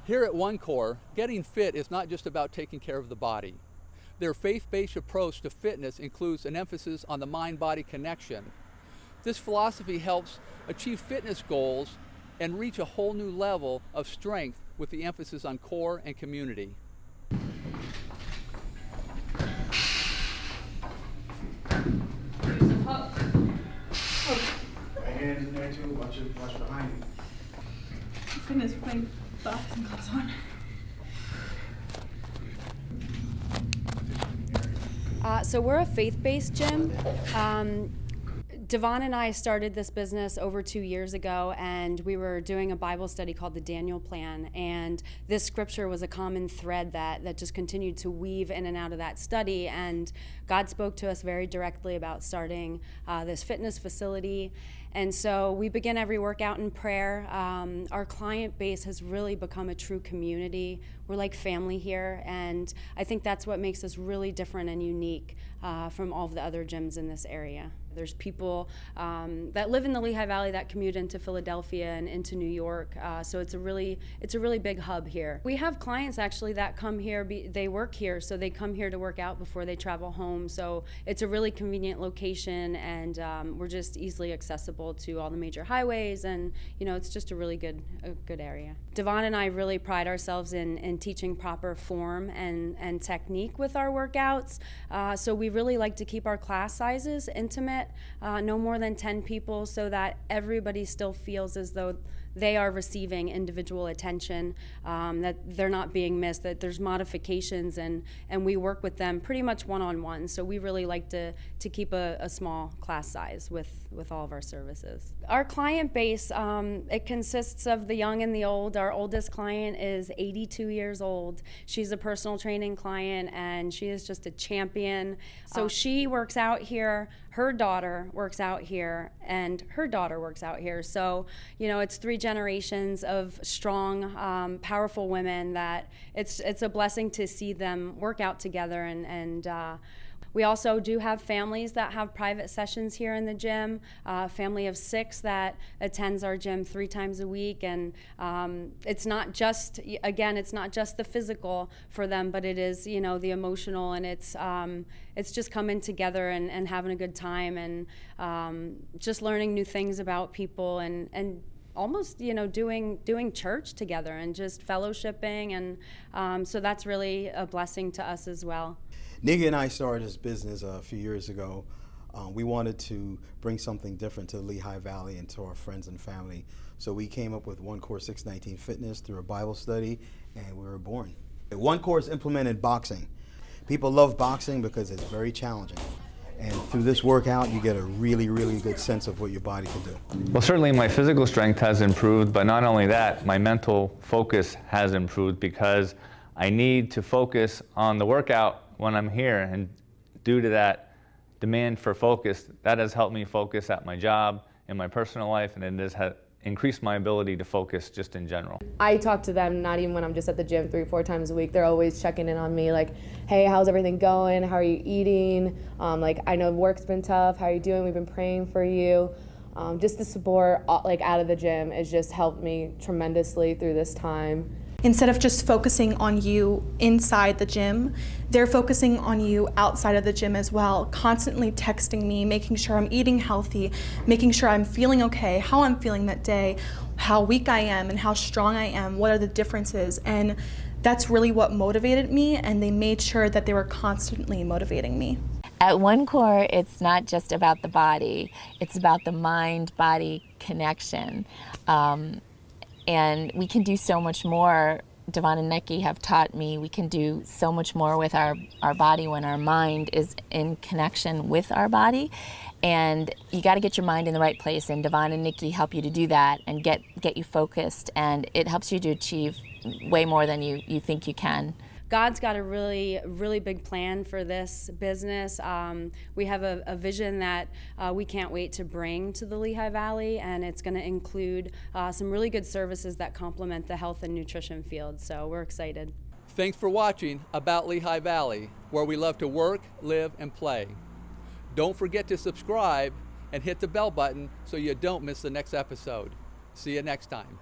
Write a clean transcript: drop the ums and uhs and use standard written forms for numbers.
Here at One Core, getting fit is not just about taking care of the body. Their faith-based approach to fitness includes an emphasis on the mind-body connection. This philosophy helps achieve fitness goals and reach a whole new level of strength with the emphasis on core and community. Right hands in there too, watch behind you. Goodness, we're putting boxing gloves on. So we're a faith-based gym. Devon and I started this business over 2 years ago, and we were doing a Bible study called the Daniel Plan, and this scripture was a common thread that just continued to weave in and out of that study, and God spoke to us very directly about starting this fitness facility. And so we begin every workout in prayer. Our client base has really become a true community. We're like family here, and I think that's what makes us really different and unique from all of the other gyms in this area. There's people that live in the Lehigh Valley that commute into Philadelphia and into New York, so it's a really big hub here. We have clients actually that come here, they work here, so they come here to work out before they travel home, so it's a really convenient location, and we're just easily accessible to all the major highways, and it's just a really good area. Devon and I really pride ourselves in teaching proper form and technique with our workouts, so we really like to keep our class sizes intimate, no more than 10 people, so that everybody still feels as though they are receiving individual attention, that they're not being missed, that there's modifications, and we work with them pretty much one-on-one. So we really like to keep a small class size with all of our services. Our client base, it consists of the young and the old. Our oldest client is 82 years old. She's a personal training client, and she is just a champion. So she works out here, her daughter works out here, and her daughter works out here. So, it's 3 generations of strong, powerful women that it's a blessing to see them work out together. And we also do have families that have private sessions here in the gym, a family of 6 that attends our gym 3 times a week. And it's not just the physical for them, but it is, the emotional, and it's just coming together and having a good time, and just learning new things about people, and almost doing church together and just fellowshipping, and so that's really a blessing to us as well. Nikki and I started this business a few years ago. We wanted to bring something different to the Lehigh Valley and to our friends and family, so we came up with One Core 619 Fitness through a Bible study, and we were born. One Core's implemented boxing. People love boxing because it's very challenging. And through this workout, you get a really, really good sense of what your body can do. Well, certainly my physical strength has improved, but not only that, my mental focus has improved, because I need to focus on the workout when I'm here. And due to that demand for focus, that has helped me focus at my job, in my personal life, and it has increased my ability to focus just in general. I talk to them not even when I'm just at the gym 3-4 times a week. They're always checking in on me, like, hey, how's everything going? How are you eating? Like, I know work's been tough. How are you doing? We've been praying for you. Just the support out of the gym has just helped me tremendously through this time. Instead of just focusing on you inside the gym, they're focusing on you outside of the gym as well, constantly texting me, making sure I'm eating healthy, making sure I'm feeling okay, how I'm feeling that day, how weak I am and how strong I am, what are the differences. And that's really what motivated me, and they made sure that they were constantly motivating me. At One Core, it's not just about the body, it's about the mind-body connection. And we can do so much more. Devon and Nikki have taught me we can do so much more with our body when our mind is in connection with our body. And you got to get your mind in the right place, and Devon and Nikki help you to do that and get you focused, and it helps you to achieve way more than you think you can. God's got a really, really big plan for this business. We have a vision that we can't wait to bring to the Lehigh Valley, and it's going to include some really good services that complement the health and nutrition field, so we're excited. Thanks for watching About Lehigh Valley, where we love to work, live, and play. Don't forget to subscribe and hit the bell button so you don't miss the next episode. See you next time.